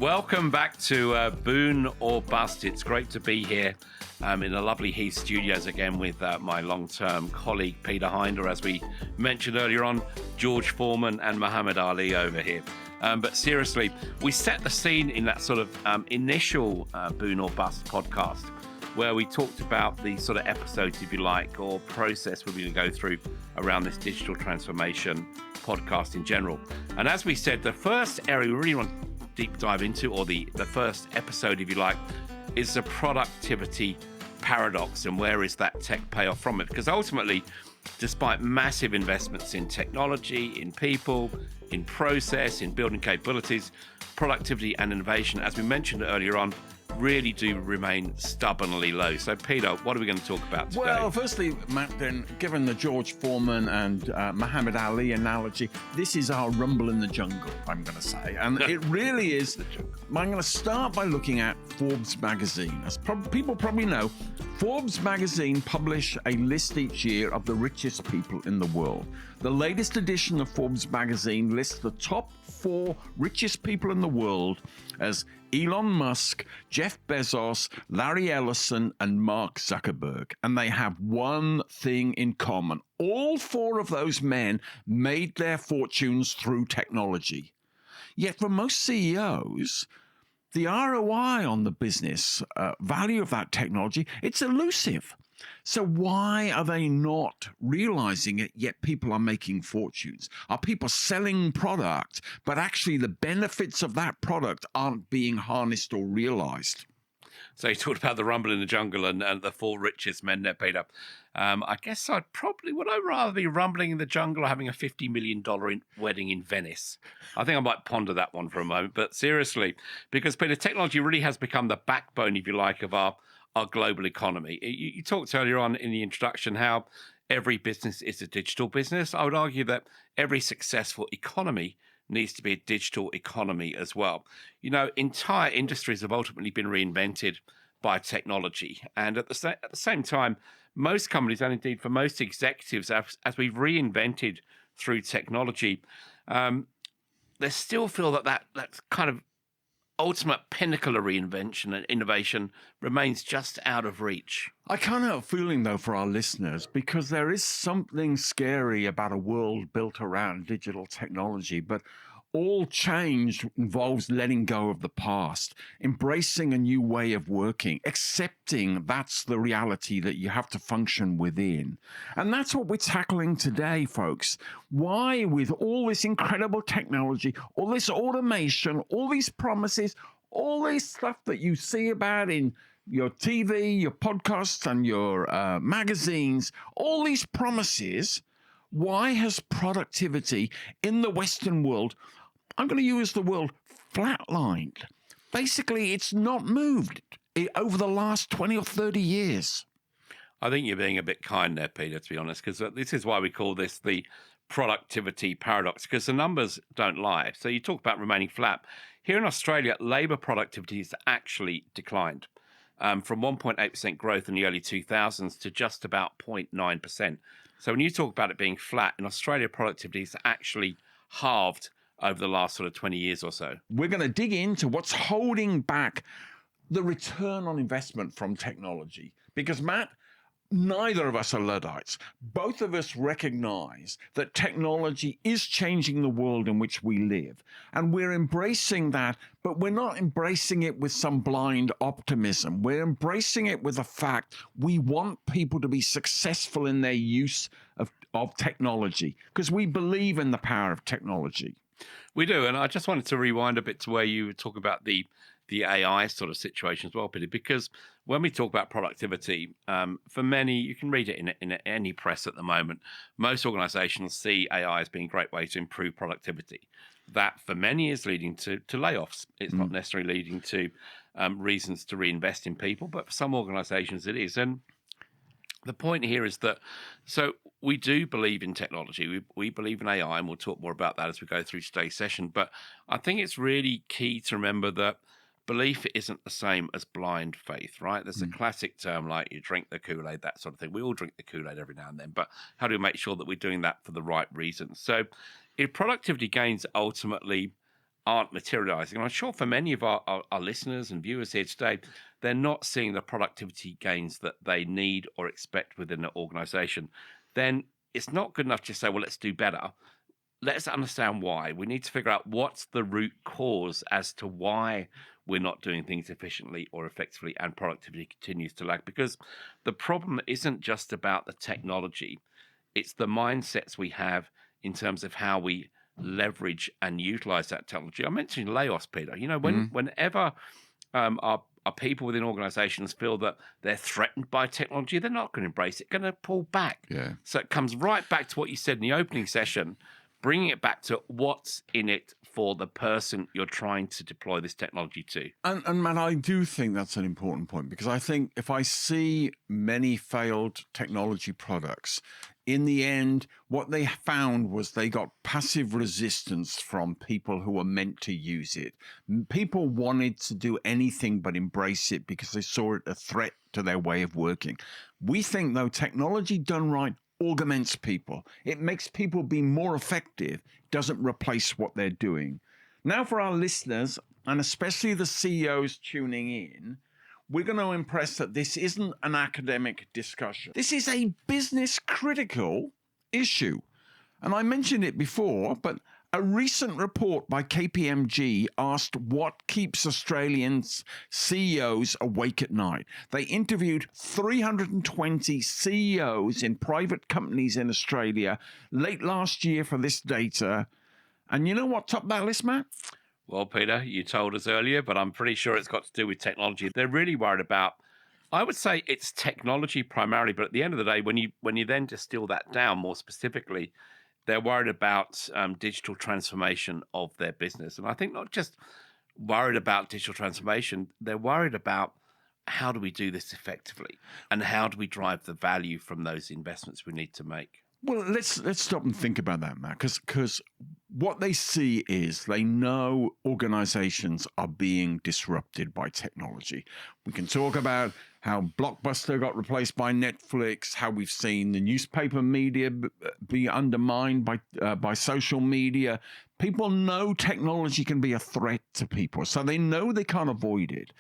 Welcome back to Boon or Bust. It's great to be here in the lovely Heath Studios again with my long-term colleague Peter Hind, or as we mentioned earlier on, George Foreman and Muhammad Ali over here. But seriously, we set the scene in that sort of initial Boon or Bust podcast where we talked about the sort of episodes, if you like, or process we're going to go through around this digital transformation podcast in general. And as we said, the first area we really want to deep dive into, or the first episode, if you like, is the productivity paradox and where is that tech payoff from it? Because ultimately, despite massive investments in technology, in people, in process, in building capabilities, productivity and innovation, as we mentioned earlier on, really do remain stubbornly low. So, Peter, what are we going to talk about today? Well, firstly, Matt, then, given the George Foreman and Muhammad Ali analogy, this is our rumble in the jungle, I'm going to say. And it really is. I'm going to start by looking at Forbes magazine. As people probably know, Forbes magazine publish a list each year of the richest people in the world. The latest edition of Forbes magazine lists the top 4 richest people in the world as Elon Musk, Jeff Bezos, Larry Ellison, and Mark Zuckerberg. And they have one thing in common. All 4 of those men made their fortunes through technology. Yet for most CEOs, the ROI on the business value of that technology, it's elusive. So why are they not realizing it, yet people are making fortunes? Are people selling product, but actually the benefits of that product aren't being harnessed or realized? So you talked about the rumble in the jungle and the 4 richest men there, Peter. I guess would I rather be rumbling in the jungle or having a $50 million wedding in Venice? I think I might ponder that one for a moment. But seriously, because Peter, technology really has become the backbone, if you like, of our global economy. You talked earlier on in the introduction how every business is a digital business. I would argue that every successful economy needs to be a digital economy as well. You know, entire industries have ultimately been reinvented by technology. And at the same time, most companies, and indeed for most executives, as we've reinvented through technology, they still feel that kind of ultimate pinnacle of reinvention and innovation remains just out of reach. I can't help feeling, though, for our listeners, because there is something scary about a world built around digital technology, but all change involves letting go of the past, embracing a new way of working, accepting that's the reality that you have to function within. And that's what we're tackling today, folks. Why, with all this incredible technology, all this automation, all these promises, all this stuff that you see about in your TV, your podcasts, and your magazines, all these promises, why has productivity in the Western world, I'm going to use the word flatlined? Basically, it's not moved over the last 20 or 30 years. I think you're being a bit kind there, Peter, to be honest, because this is why we call this the productivity paradox, because the numbers don't lie. So you talk about remaining flat. Here in Australia, labour productivity has actually declined from 1.8% growth in the early 2000s to just about 0.9%. So when you talk about it being flat, in Australia, productivity has actually halved over the last sort of 20 years or so. We're going to dig into what's holding back the return on investment from technology. Because, Matt, neither of us are Luddites. Both of us recognize that technology is changing the world in which we live. And we're embracing that, but we're not embracing it with some blind optimism. We're embracing it with the fact we want people to be successful in their use of technology, because we believe in the power of technology. We do, and I just wanted to rewind a bit to where you were talking about the AI sort of situation as well, Peter, because when we talk about productivity, for many, you can read it in any press at the moment, most organizations see AI as being a great way to improve productivity. That, for many, is leading to layoffs. It's not necessarily leading to reasons to reinvest in people, but for some organizations it is. And the point here is that, so we do believe in technology. We believe in AI, and we'll talk more about that as we go through today's session. But I think it's really key to remember that belief isn't the same as blind faith, right? There's a classic term like you drink the Kool-Aid, that sort of thing. We all drink the Kool-Aid every now and then, but how do we make sure that we're doing that for the right reasons? So if productivity gains ultimately aren't materializing. And I'm sure for many of our listeners and viewers here today, they're not seeing the productivity gains that they need or expect within an organization. Then it's not good enough to say, well, let's do better. Let's understand why. We need to figure out what's the root cause as to why we're not doing things efficiently or effectively and productivity continues to lag. Because the problem isn't just about the technology, it's the mindsets we have in terms of how we leverage and utilize that technology. I mentioned layoffs, Peter. You know, whenever our people within organizations feel that they're threatened by technology, they're not going to embrace it, going to pull back. Yeah. So it comes right back to what you said in the opening session, bringing it back to what's in it for the person you're trying to deploy this technology to. And Matt, I do think that's an important point, because I think if I see many failed technology products, in the end, what they found was they got passive resistance from people who were meant to use it. People wanted to do anything but embrace it because they saw it a threat to their way of working. We think, though, technology done right augments people. It makes people be more effective, doesn't replace what they're doing. Now, for our listeners, and especially the CEOs tuning in, we're going to impress that this isn't an academic discussion. This is a business critical issue. And I mentioned it before, but a recent report by KPMG asked what keeps Australians CEOs awake at night. They interviewed 320 CEOs in private companies in Australia late last year for this data. And you know what topped that list, Matt? Well, Peter, you told us earlier, but I'm pretty sure it's got to do with technology. They're really worried about, I would say it's technology primarily, but at the end of the day, when you then distill that down more specifically, they're worried about digital transformation of their business. And I think not just worried about digital transformation, they're worried about how do we do this effectively and how do we drive the value from those investments we need to make. Well, let's stop and think about that, Matt, because what they see is they know organizations are being disrupted by technology. We can talk about how Blockbuster got replaced by Netflix, how we've seen the newspaper media be undermined by social media. People know technology can be a threat to people, so they know they can't avoid it.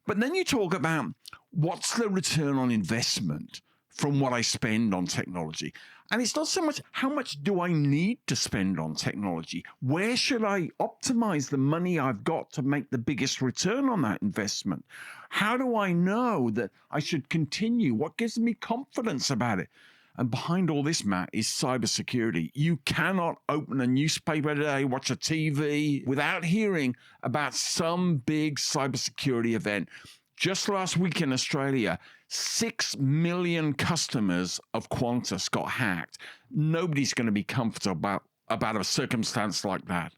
But then you talk about what's the return on investment from what I spend on technology. And it's not so much how much do I need to spend on technology? Where should I optimize the money I've got to make the biggest return on that investment? How do I know that I should continue? What gives me confidence about it? And behind all this, Matt, is cybersecurity. You cannot open a newspaper today, watch a TV without hearing about some big cybersecurity event. Just last week in Australia, 6 million customers of Qantas got hacked. Nobody's going to be comfortable about a circumstance like that.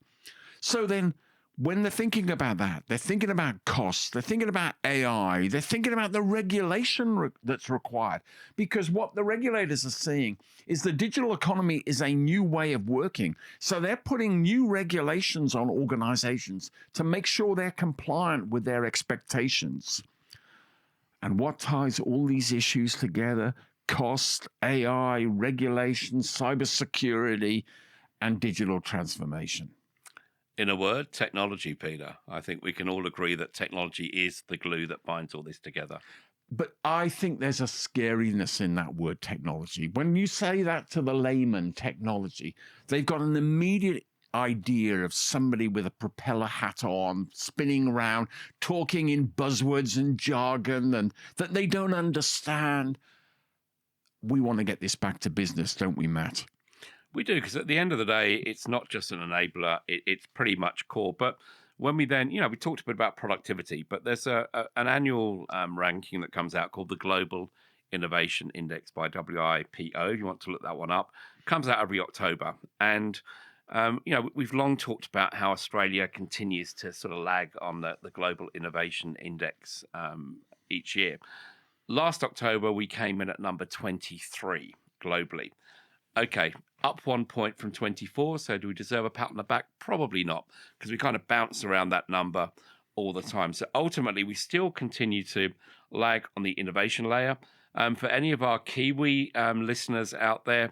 So then, when they're thinking about that, they're thinking about costs, they're thinking about AI, they're thinking about the regulation that's required. Because what the regulators are seeing is the digital economy is a new way of working. So they're putting new regulations on organizations to make sure they're compliant with their expectations. And what ties all these issues together? Cost, AI, regulation, cybersecurity, and digital transformation. In a word, technology, Peter. I think we can all agree that technology is the glue that binds all this together. But I think there's a scariness in that word technology. When you say that to the layman, technology, they've got an immediate idea of somebody with a propeller hat on, spinning around, talking in buzzwords and jargon and that they don't understand. We want to get this back to business, don't we, Matt? We do, because at the end of the day, it's not just an enabler, it's pretty much core. But when we then, we talked a bit about productivity, but there's an annual ranking that comes out called the Global Innovation Index by WIPO. If you want to look that one up, it comes out every October. And we've long talked about how Australia continues to sort of lag on the Global Innovation Index each year. Last October, we came in at number 23 globally. Okay, up 1 point from 24. So do we deserve a pat on the back? Probably not, because we kind of bounce around that number all the time. So ultimately, we still continue to lag on the innovation layer. For any of our Kiwi listeners out there,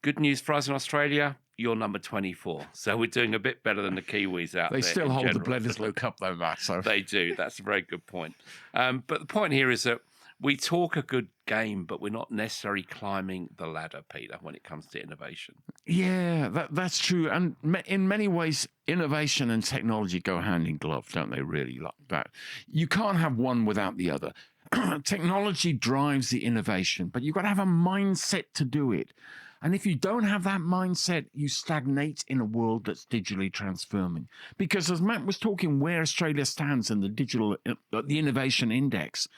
good news for us in Australia. you're number 24. So we're doing a bit better than the Kiwis out They there. still in hold the general. Bledisloe Cup, though, Matt. So They do. That's a very good point. But the point here is that we talk a good game, but we're not necessarily climbing the ladder, Peter, when it comes to innovation. yeah, that's true. And in many ways, innovation and technology go hand in glove, don't they? Really, like that. You can't have one without the other. Technology drives the innovation, but you've got to have a mindset to do it. And if you don't have that mindset, you stagnate in a world that's digitally transforming. Because as Matt was talking, where Australia stands in the the innovation index,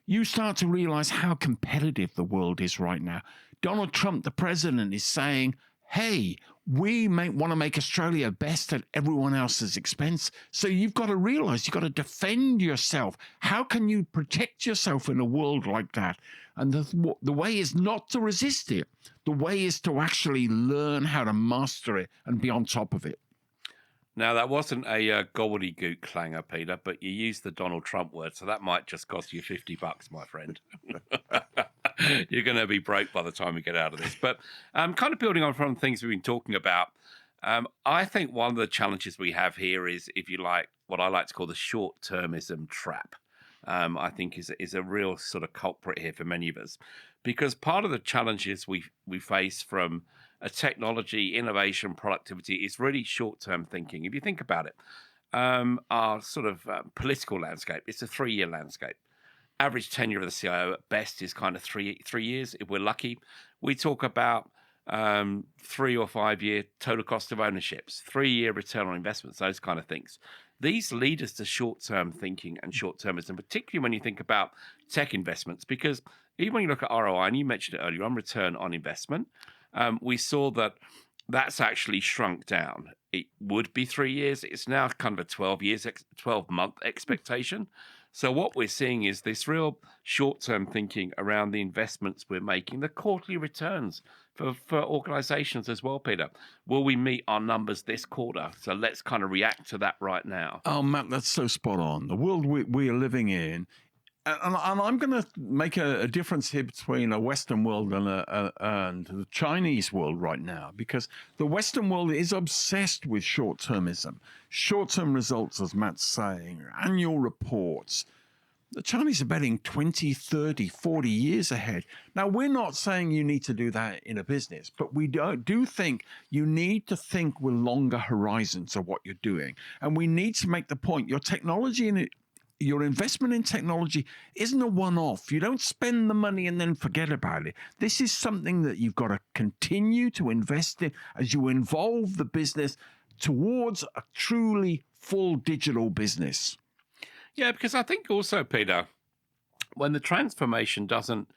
you start to realize how competitive the world is right now. Donald Trump, the president, is saying, hey, we want to make Australia best at everyone else's expense. So you've got to realize you've got to defend yourself. How can you protect yourself in a world like that? And the way is not to resist it. The way is to actually learn how to master it and be on top of it. Now, that wasn't a gobbledygook clanger, Peter, but you used the Donald Trump word, so that might just cost you $50, my friend. You're going to be broke by the time we get out of this. But kind of building on from things we've been talking about, I think one of the challenges we have here is, if you like, what I like to call the short-termism trap. I think is a real sort of culprit here for many of us, because part of the challenges we face from a technology, innovation, productivity is really short-term thinking. If you think about it, our sort of political landscape, it's a 3-year landscape. Average tenure of the CIO at best is kind of three years, if we're lucky. We talk about 3 or 5 year total cost of ownerships, 3-year return on investments, those kind of things. These lead us to short-term thinking and short-termism, particularly when you think about tech investments, because even when you look at ROI, and you mentioned it earlier on, return on investment, we saw that that's actually shrunk down. It would be 3 years. It's now kind of a 12-month expectation. So what we're seeing is this real short-term thinking around the investments we're making, the quarterly returns for organizations as well, Peter. Will we meet our numbers this quarter? So let's kind of react to that right now. Oh, Matt, that's so spot on. The world we are living in, and I'm going to make a difference here between a Western world and the Chinese world right now, because the Western world is obsessed with short-termism. Short-term results, as Matt's saying, annual reports. The Chinese are betting 20, 30, 40 years ahead. Now, we're not saying you need to do that in a business, but we do think you need to think with longer horizons of what you're doing. And we need to make the point, your technology and your investment in technology isn't a one-off. You don't spend the money and then forget about it. This is something that you've got to continue to invest in as you involve the business towards a truly full digital business. Yeah, because I think also, Peter, when the transformation doesn't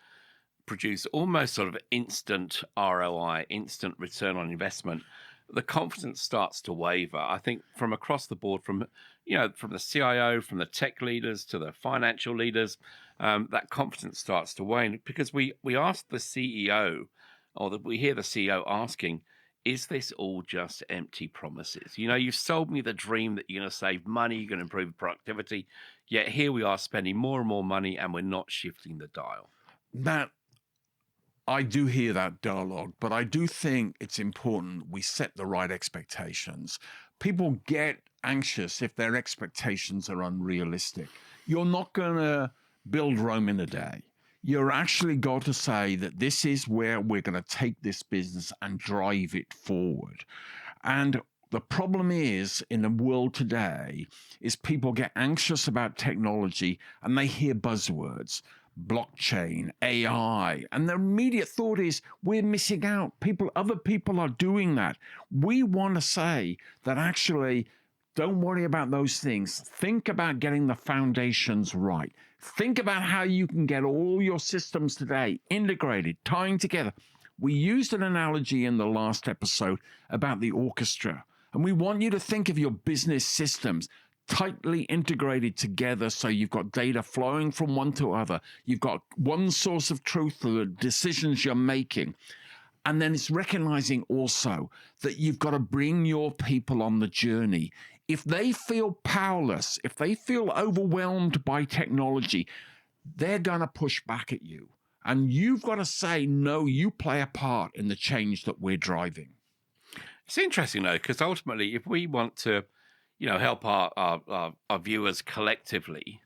produce almost sort of instant ROI, instant return on investment, the confidence starts to waver. I think from across the board, from the CIO, from the tech leaders to the financial leaders, that confidence starts to wane, because we ask the CEO, we hear the CEO asking, is this all just empty promises? You've sold me the dream that you're going to save money, you're going to improve productivity, yet here we are spending more and more money and we're not shifting the dial. That I do hear that dialogue, but I do think it's important we set the right expectations. People get anxious if their expectations are unrealistic. You're not going to build Rome in a day. You're actually got to say that this is where we're going to take this business and drive it forward. And the problem is, in the world today, is people get anxious about technology and they hear buzzwords, blockchain, AI, and their immediate thought is, we're missing out. Other people are doing that. We want to say that actually, don't worry about those things. Think about getting the foundations right. Think about how you can get all your systems today integrated, tying together. We used an analogy in the last episode about the orchestra, and we want you to think of your business systems tightly integrated together, so you've got data flowing from one to other. You've got one source of truth for the decisions you're making. And then it's recognizing also that you've got to bring your people on the journey. If they feel powerless, if they feel overwhelmed by technology, they're going to push back at you. And you've got to say, no, you play a part in the change that we're driving. It's interesting though, because ultimately, if we want to, help our viewers collectively,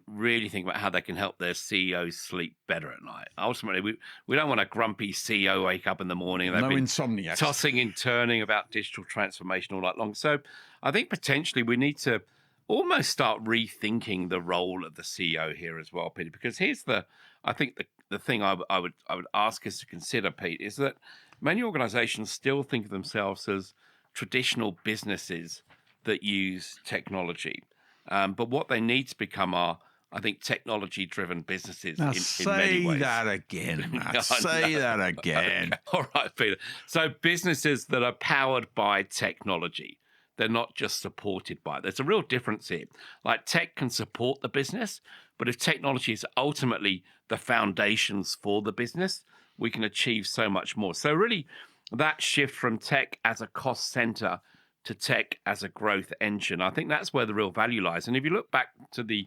really think about how they can help their CEOs sleep better at night. Ultimately, we don't want a grumpy CEO wake up in the morning and they've No been insomniacs. tossing and turning about digital transformation all night long. So I think potentially we need to almost start rethinking the role of the CEO here as well, Peter. Because I think the thing I would ask us to consider, Pete, is that many organizations still think of themselves as traditional businesses that use technology. But what they need to become are, I think, technology-driven businesses Now in many ways. say that again, Matt. I Say know. that again. Okay. All right, Peter. So businesses that are powered by technology, they're not just supported by it. There's a real difference here. Like tech can support the business, but if technology is ultimately the foundations for the business, we can achieve so much more. So really, that shift from tech as a cost center to tech as a growth engine, I think that's where the real value lies. And if you look back to the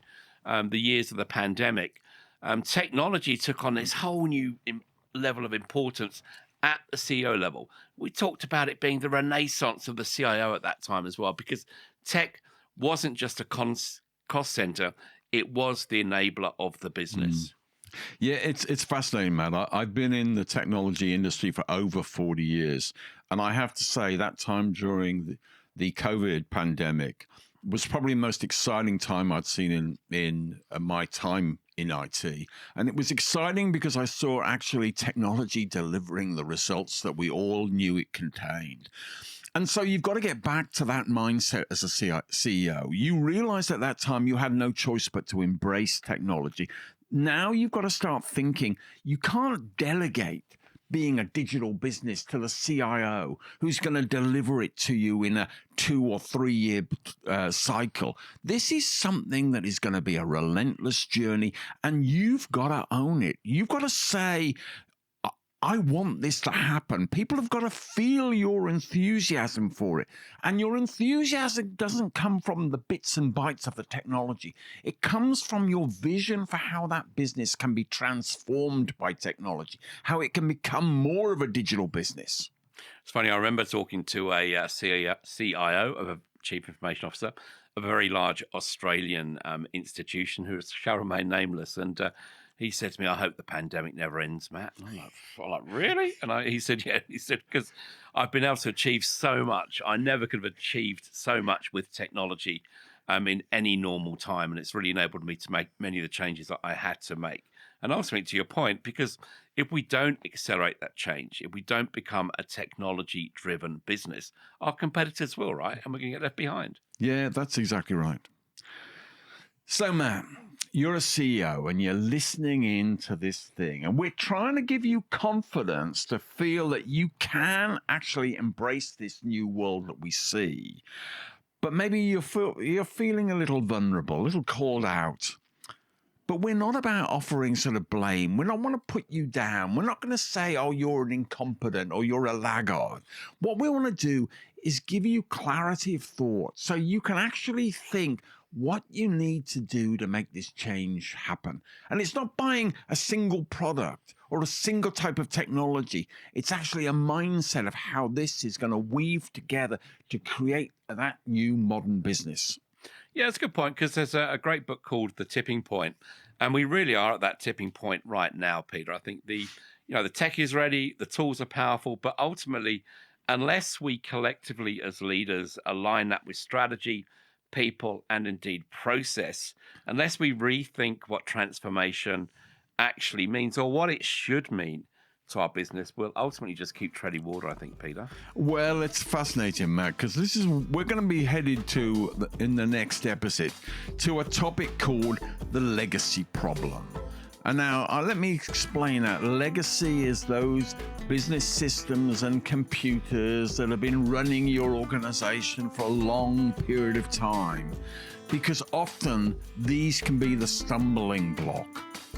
years of the pandemic, technology took on this whole new level of importance at the CEO level. We talked about it being the renaissance of the CIO at that time as well, because tech wasn't just a cost center, it was the enabler of the business. Yeah, it's fascinating, Matt. I've been in the technology industry for over 40 years. And I have to say that time during the COVID pandemic was probably the most exciting time I'd seen in my time in IT. And it was exciting because I saw actually technology delivering the results that we all knew it contained. And so you've got to get back to that mindset as a CEO. You realized at that time you had no choice but to embrace technology. Now you've got to start thinking you can't delegate being a digital business to the CIO who's going to deliver it to you in a 2 or 3 year cycle. This is something that is going to be a relentless journey, and you've got to own it. You've got to say, I want this to happen. People have got to feel your enthusiasm for it. And your enthusiasm doesn't come from the bits and bytes of the technology. It comes from your vision for how that business can be transformed by technology, how it can become more of a digital business. It's funny, I remember talking to a CIO of a Chief Information Officer of a very large Australian institution who shall remain nameless. And he said to me, I hope the pandemic never ends, Matt. And I'm like really? And he said, yeah. He said, because I've been able to achieve so much. I never could have achieved so much with technology in any normal time. And it's really enabled me to make many of the changes that I had to make. And ultimately, to your point, because if we don't accelerate that change, if we don't become a technology-driven business, our competitors will, right? And we're going to get left behind. Yeah, that's exactly right. So, Matt, you're a CEO and you're listening into this thing, and we're trying to give you confidence to feel that you can actually embrace this new world that we see. But maybe you're feeling a little vulnerable, a little called out. But we're not about offering sort of blame. We don't want to put you down. We're not going to say, oh, you're an incompetent or you're a laggard. What we want to do is give you clarity of thought so you can actually think what you need to do to make this change happen. And it's not buying a single product or a single type of technology. It's actually a mindset of how this is going to weave together to create that new modern business. Yeah, that's a good point, because there's a great book called The Tipping Point, and we really are at that tipping point right now, Peter. I think the tech is ready, the tools are powerful, but ultimately, unless we collectively as leaders align that with strategy, people, and indeed process, unless we rethink what transformation actually means or what it should mean to our business, we'll ultimately just keep treading water, I think, Peter. Well, it's fascinating, Matt, because we're going to be headed to, in the next episode, to a topic called the legacy problem. And now, let me explain that. Legacy is those business systems and computers that have been running your organization for a long period of time, because often these can be the stumbling block.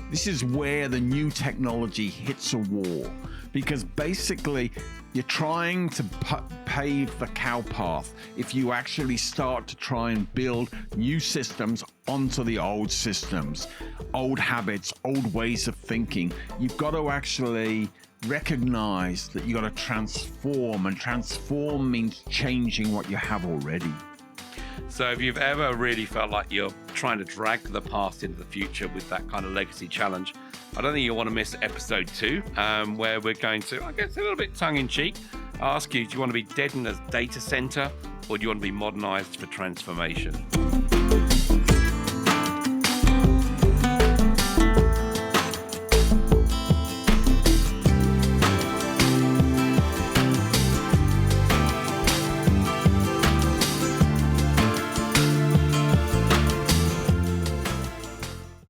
This is where the new technology hits a wall, because basically you're trying to pave the cow path if you actually start to try and build new systems onto the old systems, old habits, old ways of thinking. You've got to actually recognize that you got to transform, and transform means changing what you have already. So if you've ever really felt like you're trying to drag the past into the future with that kind of legacy challenge, I don't think you'll want to miss episode 2, where we're going to, I guess, a little bit tongue-in-cheek, ask you, do you want to be dead in a data center, or do you want to be modernized for transformation?